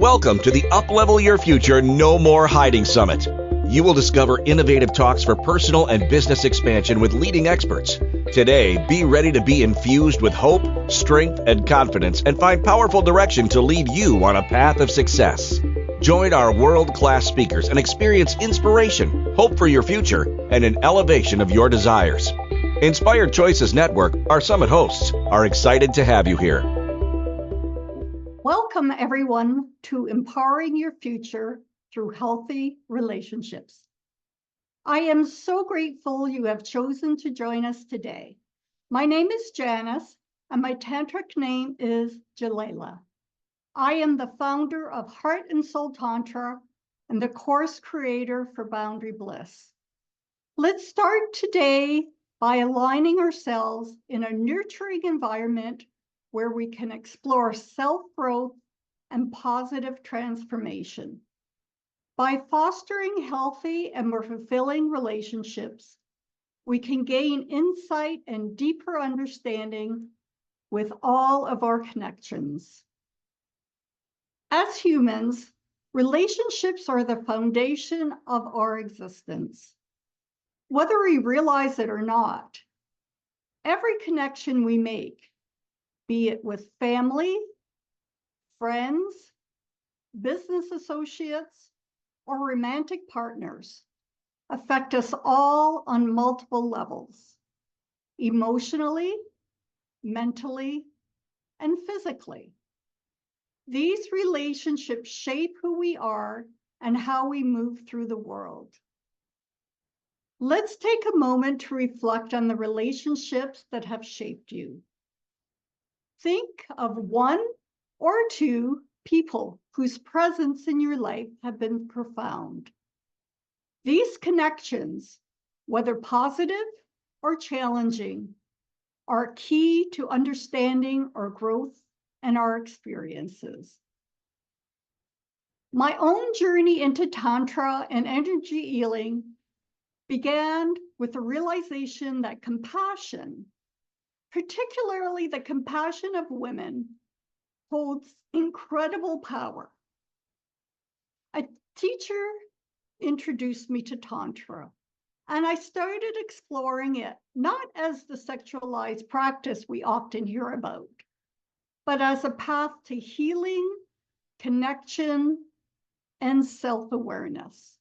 Welcome to the Uplevel Your Future No More Hiding Summit. You will discover innovative talks for personal and business expansion with leading experts. Today, be ready to be infused with hope, strength, and confidence and find powerful direction to lead you on a path of success. Join our world-class speakers and experience inspiration, hope for your future, and an elevation of your desires. Inspired Choices Network, our summit hosts, are excited to have you here. Welcome, everyone, to Empowering Your Future Through Healthy Relationships. I am so grateful you have chosen to join us today. My name is Janice, and my tantric name is Jaylala. I am the founder of Heart and Soul Tantra and the course creator for Boundary Bliss. Let's start today by aligning ourselves in a nurturing environment where we can explore self-growth and positive transformation. By fostering healthy and more fulfilling relationships, we can gain insight and deeper understanding with all of our connections. As humans, relationships are the foundation of our existence. Whether we realize it or not, every connection we make, be it with family, friends, business associates, or romantic partners, affect us all on multiple levels, emotionally, mentally, and physically. These relationships shape who we are and how we move through the world. Let's take a moment to reflect on the relationships that have shaped you. Think of one or two people whose presence in your life have been profound. These connections, whether positive or challenging, are key to understanding our growth and our experiences. My own journey into Tantra and energy healing began with the realization that compassion, particularly the compassion of women, holds incredible power. A teacher introduced me to Tantra, and I started exploring it, not as the sexualized practice we often hear about, but as a path to healing, connection, and self-awareness.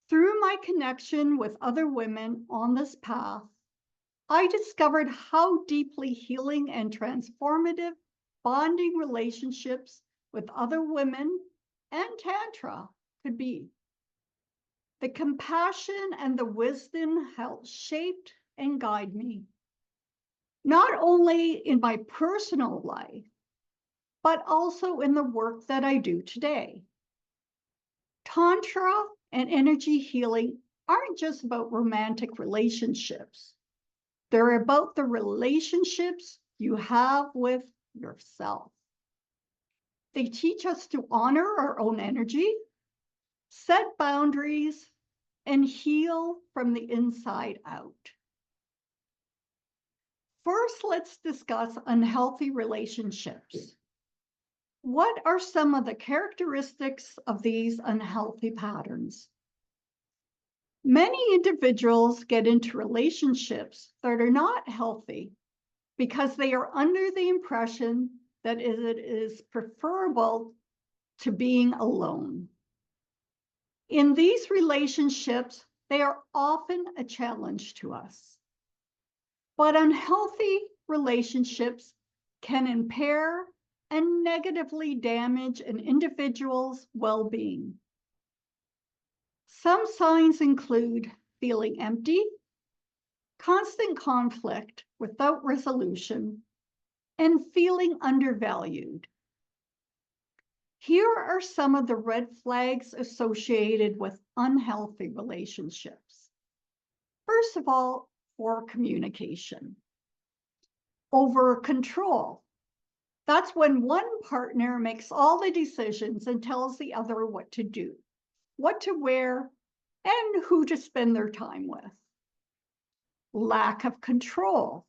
Through my connection with other women on this path, I discovered how deeply healing and transformative bonding relationships with other women and Tantra could be. The compassion and the wisdom helped shape and guide me, not only in my personal life, but also in the work that I do today. Tantra and energy healing aren't just about romantic relationships. They're about the relationships you have with yourself. They teach us to honor our own energy, set boundaries, and heal from the inside out. First, let's discuss unhealthy relationships. What are some of the characteristics of these unhealthy patterns? Many individuals get into relationships that are not healthy because they are under the impression that it is preferable to being alone. In these relationships, they are often a challenge to us. But unhealthy relationships can impair and negatively damage an individual's well-being. Some signs include feeling empty, constant conflict without resolution, and feeling undervalued. Here are some of the red flags associated with unhealthy relationships. First of all, poor communication. Over control. That's when one partner makes all the decisions and tells the other what to do, what to wear, and who to spend their time with. Lack of control,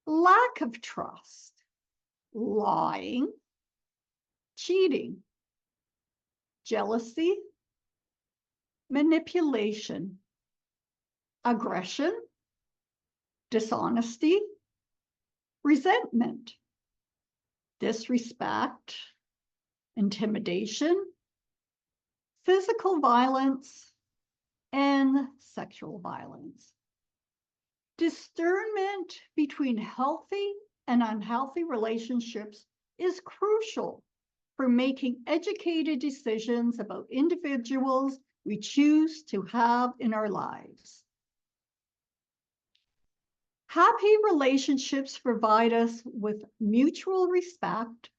lack of trust, lying, cheating, jealousy, manipulation, aggression, dishonesty, resentment, disrespect, intimidation, physical violence, and sexual violence. Discernment between healthy and unhealthy relationships is crucial for making educated decisions about individuals we choose to have in our lives. Happy relationships provide us with mutual respect,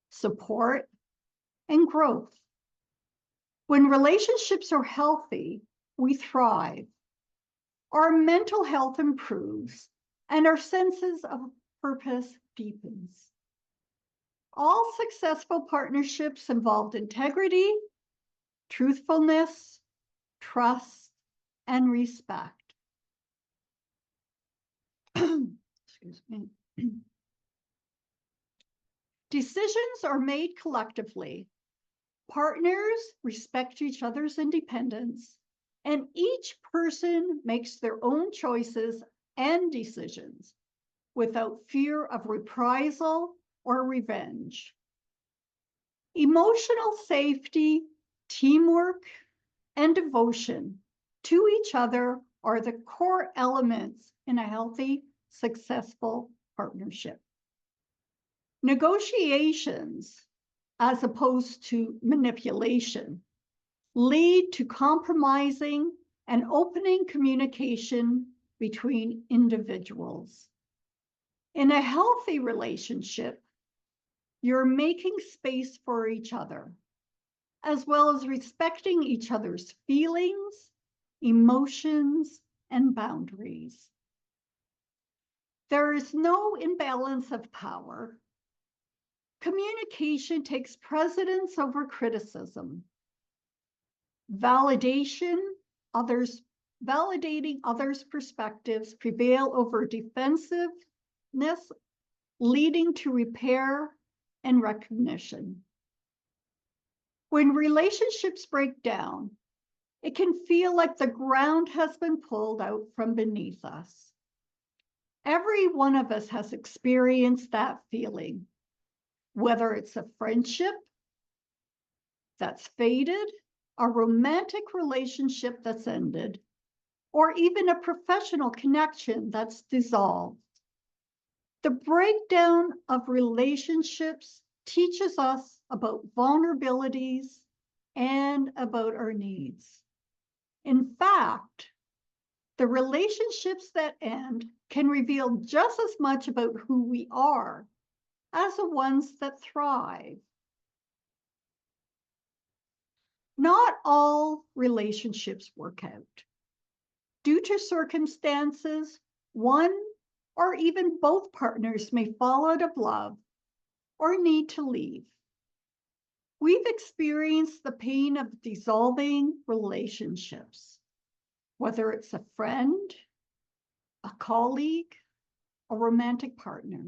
support, and growth. When relationships are healthy, we thrive. Our mental health improves, and our senses of purpose deepens. All successful partnerships involve integrity, truthfulness, trust, and respect. Excuse me. Decisions are made collectively. Partners respect each other's independence, and each person makes their own choices and decisions without fear of reprisal or revenge. Emotional safety, teamwork, and devotion to each other are the core elements in a healthy, successful partnership. Negotiations, as opposed to manipulation, lead to compromising and opening communication between individuals. In a healthy relationship, you're making space for each other, as well as respecting each other's feelings, emotions, and boundaries. There is no imbalance of power. Communication takes precedence over criticism. Validating others' perspectives prevail over defensiveness, leading to repair and recognition. When relationships break down, it can feel like the ground has been pulled out from beneath us. Every one of us has experienced that feeling, whether it's a friendship that's faded, a romantic relationship that's ended, or even a professional connection that's dissolved. The breakdown of relationships teaches us about vulnerabilities and about our needs. In fact, the relationships that end can reveal just as much about who we are as the ones that thrive. Not all relationships work out. Due to circumstances, one or even both partners may fall out of love or need to leave. We've experienced the pain of dissolving relationships, whether it's a friend, a colleague, a romantic partner.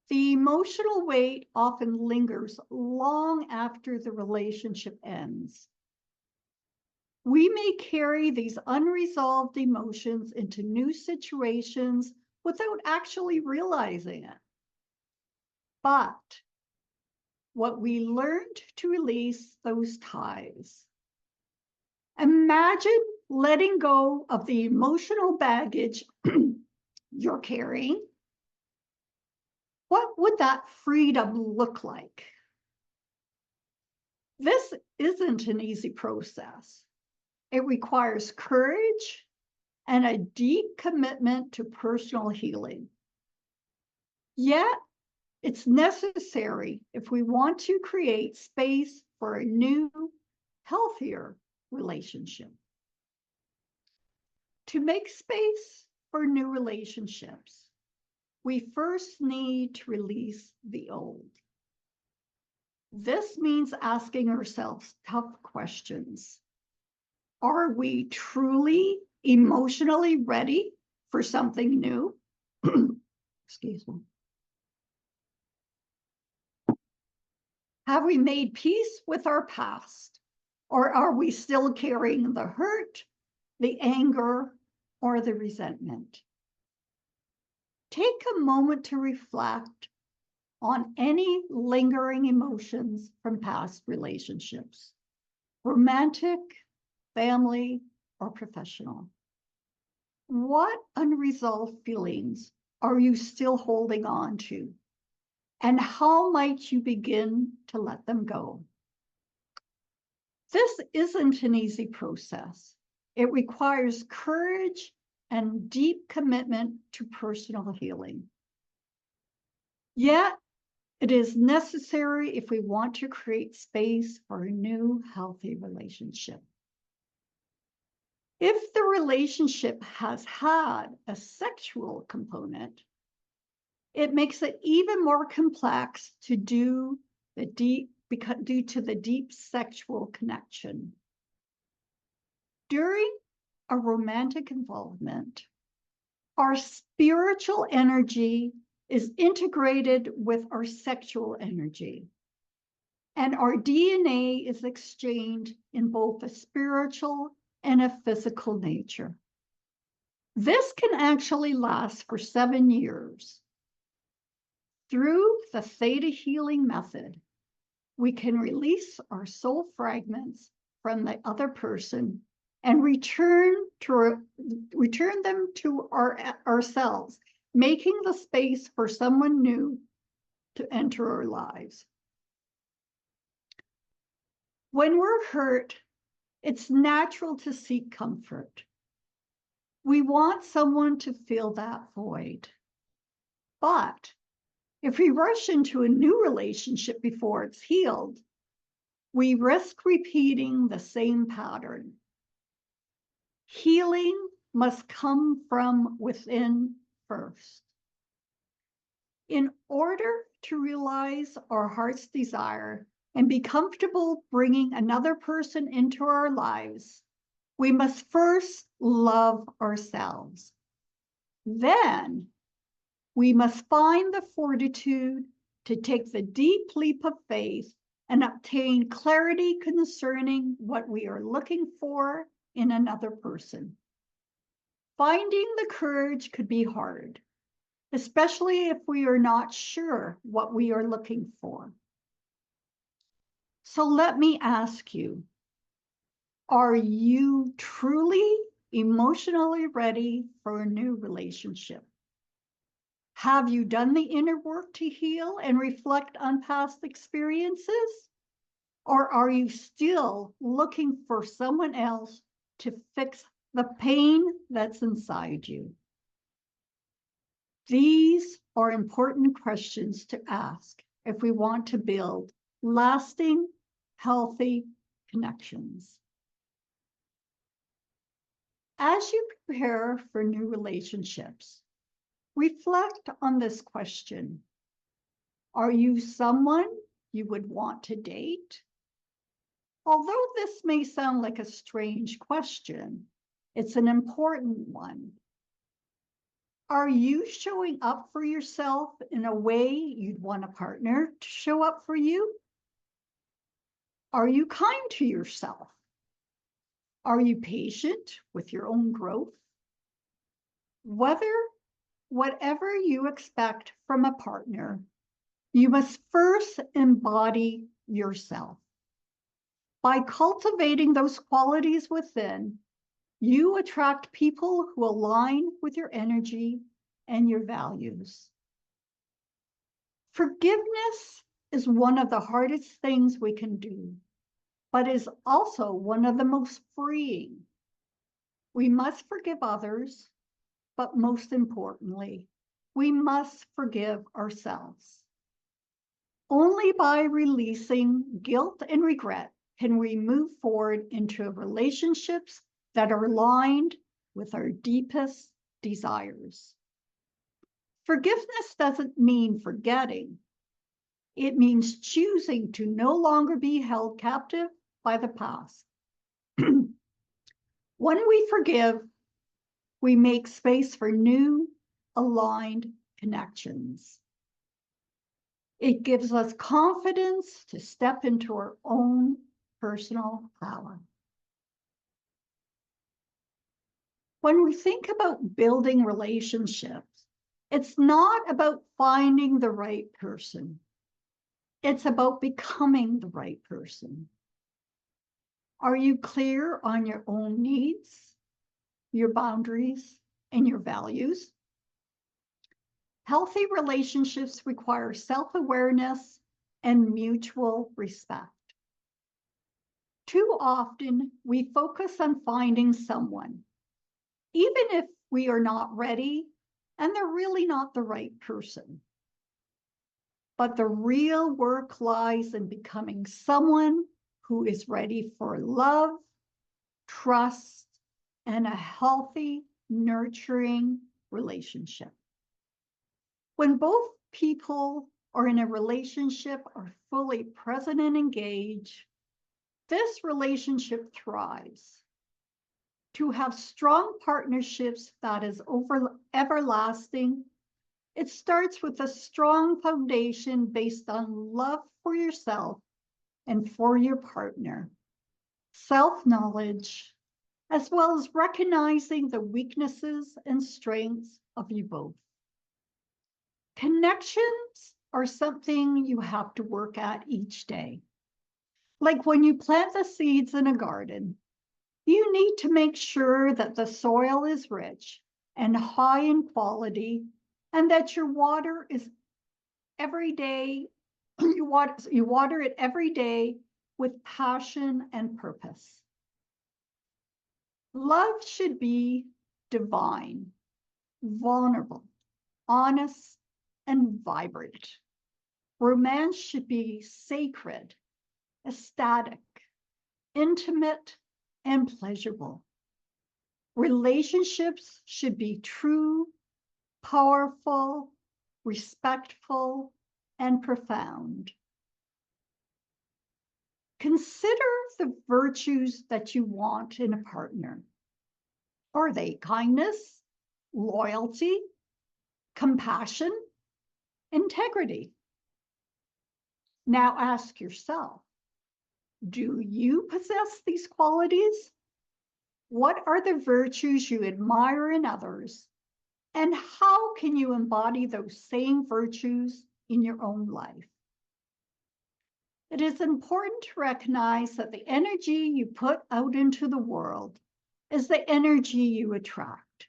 The emotional weight often lingers long after the relationship ends. We may carry these unresolved emotions into new situations without actually realizing it. But what we learned to release those ties. Imagine letting go of the emotional baggage you're carrying. What would that freedom look like? This isn't an easy process. It requires courage and a deep commitment to personal healing. Yet, it's necessary if we want to create space for a new, healthier relationship. To make space for new relationships, we first need to release the old. This means asking ourselves tough questions. Are we truly emotionally ready for something new? Excuse me. Have we made peace with our past? Or are we still carrying the hurt, the anger, or the resentment? Take a moment to reflect on any lingering emotions from past relationships, romantic, family, or professional. What unresolved feelings are you still holding on to? And how might you begin to let them go? This isn't an easy process. It requires courage and deep commitment to personal healing. Yet, it is necessary if we want to create space for a new, healthy relationship. If the relationship has had a sexual component, it makes it even more complex due to the deep sexual connection. During a romantic involvement, our spiritual energy is integrated with our sexual energy, and our DNA is exchanged in both a spiritual and a physical nature. This can actually last for 7 years. Through the theta healing method, we can release our soul fragments from the other person and return them to ourselves, making the space for someone new to enter our lives. When we're hurt, it's natural to seek comfort. We want someone to fill that void. But if we rush into a new relationship before it's healed, we risk repeating the same pattern. Healing must come from within first. In order to realize our heart's desire and be comfortable bringing another person into our lives, we must first love ourselves. Then we must find the fortitude to take the deep leap of faith and obtain clarity concerning what we are looking for in another person. Finding the courage could be hard, especially if we are not sure what we are looking for. So let me ask you, are you truly emotionally ready for a new relationship? Have you done the inner work to heal and reflect on past experiences? Or are you still looking for someone else to fix the pain that's inside you? These are important questions to ask if we want to build lasting, healthy connections. As you prepare for new relationships, reflect on this question. Are you someone you would want to date? Although this may sound like a strange question, it's an important one. Are you showing up for yourself in a way you'd want a partner to show up for you? Are you kind to yourself? Are you patient with your own growth? Whatever you expect from a partner, you must first embody yourself. By cultivating those qualities within, you attract people who align with your energy and your values. Forgiveness is one of the hardest things we can do, but is also one of the most freeing. We must forgive others, but most importantly, we must forgive ourselves. Only by releasing guilt and regret can we move forward into relationships that are aligned with our deepest desires. Forgiveness doesn't mean forgetting. It means choosing to no longer be held captive by the past. When we forgive, we make space for new, aligned connections. It gives us confidence to step into our own personal power. When we think about building relationships, it's not about finding the right person. It's about becoming the right person. Are you clear on your own needs, your boundaries, and your values? Healthy relationships require self-awareness and mutual respect. Too often, we focus on finding someone, even if we are not ready and they're really not the right person. But the real work lies in becoming someone who is ready for love, trust, and a healthy, nurturing relationship. When both people are in a relationship are fully present and engaged, this relationship thrives. To have strong partnerships that is everlasting, it starts with a strong foundation based on love for yourself and for your partner, self-knowledge, as well as recognizing the weaknesses and strengths of you both. Connections are something you have to work at each day. Like when you plant the seeds in a garden, you need to make sure that the soil is rich and high in quality, and that your water is every day, you water it every day with passion and purpose. Love should be divine, vulnerable, honest, and vibrant. Romance should be sacred, ecstatic, intimate, and pleasurable. Relationships should be true, powerful, respectful, and profound. Consider the virtues that you want in a partner. Are they kindness, loyalty, compassion, integrity? Now ask yourself, do you possess these qualities? What are the virtues you admire in others? And how can you embody those same virtues in your own life? It is important to recognize that the energy you put out into the world is the energy you attract.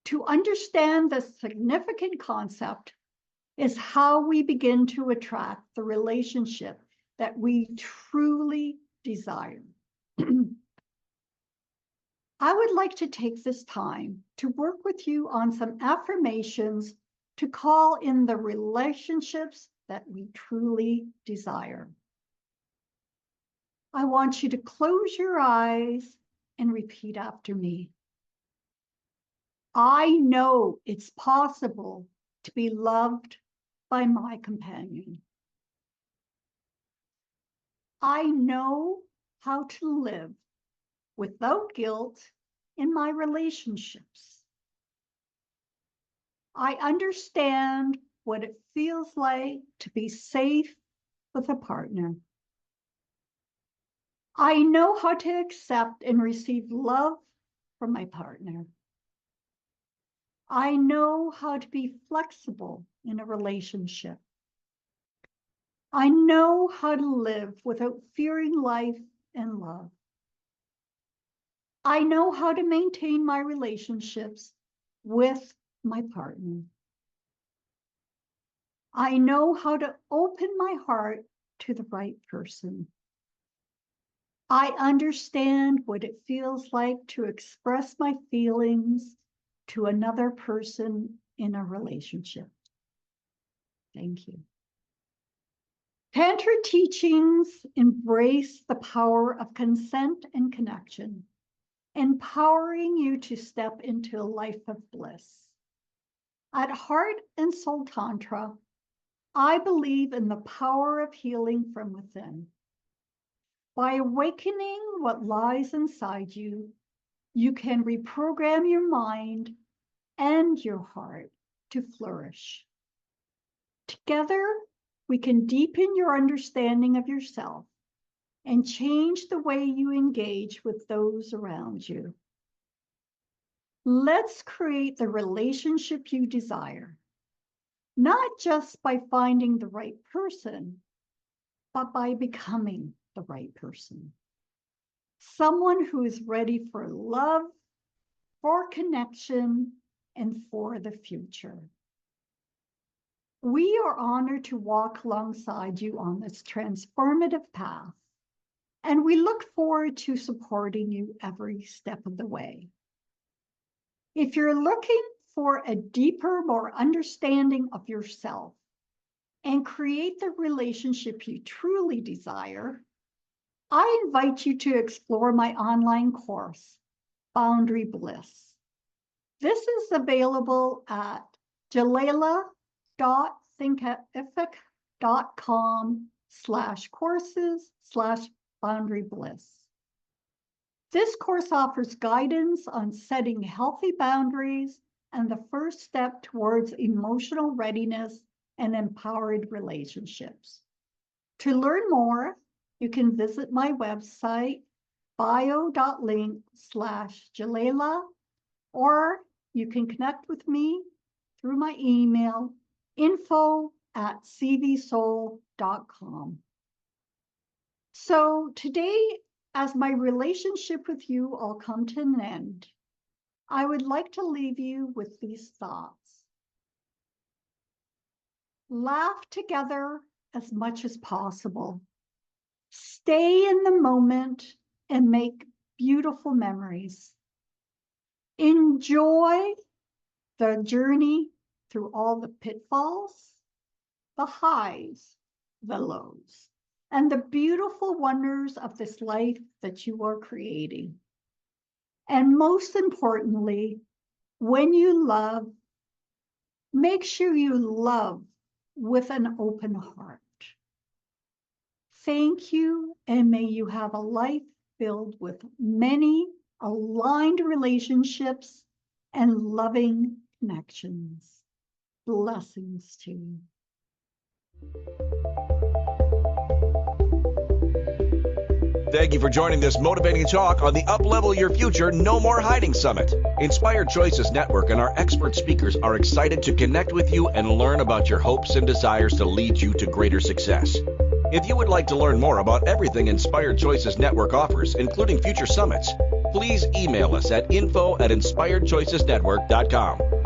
To understand this significant concept is how we begin to attract the relationship that we truly desire. I would like to take this time to work with you on some affirmations to call in the relationships that we truly desire. I want you to close your eyes and repeat after me. I know it's possible to be loved by my companion. I know how to live without guilt in my relationships. I understand what it feels like to be safe with a partner. I know how to accept and receive love from my partner. I know how to be flexible in a relationship. I know how to live without fearing life and love. I know how to maintain my relationships with my partner. I know how to open my heart to the right person. I understand what it feels like to express my feelings to another person in a relationship. Thank you. Tantra teachings embrace the power of consent and connection, empowering you to step into a life of bliss. At Heart and Soul Tantra, I believe in the power of healing from within. By awakening what lies inside you, you can reprogram your mind and your heart to flourish. Together, we can deepen your understanding of yourself and change the way you engage with those around you. Let's create the relationship you desire, not just by finding the right person, but by becoming the right person. Someone who is ready for love, for connection, and for the future. We are honored to walk alongside you on this transformative path, and we look forward to supporting you every step of the way. If you're looking for a deeper, more understanding of yourself and create the relationship you truly desire, I invite you to explore my online course, Boundary Bliss. This is available at jaylala.thinkific.com/courses/boundary bliss. This course offers guidance on setting healthy boundaries and the first step towards emotional readiness and empowered relationships. To learn more, you can visit my website, bio.link/Jaylala, or you can connect with me through my email, info@cvsoul.com. So today, as my relationship with you all come to an end, I would like to leave you with these thoughts. Laugh together as much as possible. Stay in the moment and make beautiful memories. Enjoy the journey through all the pitfalls, the highs, the lows, and the beautiful wonders of this life that you are creating. And most importantly, when you love, make sure you love with an open heart. Thank you, and may you have a life filled with many aligned relationships and loving connections. Blessings to you. Thank you for joining this motivating talk on the Up-Level Your Future No More Hiding Summit. Inspired Choices Network and our expert speakers are excited to connect with you and learn about your hopes and desires to lead you to greater success. If you would like to learn more about everything Inspired Choices Network offers, including future summits, please email us at info@inspiredchoicesnetwork.com.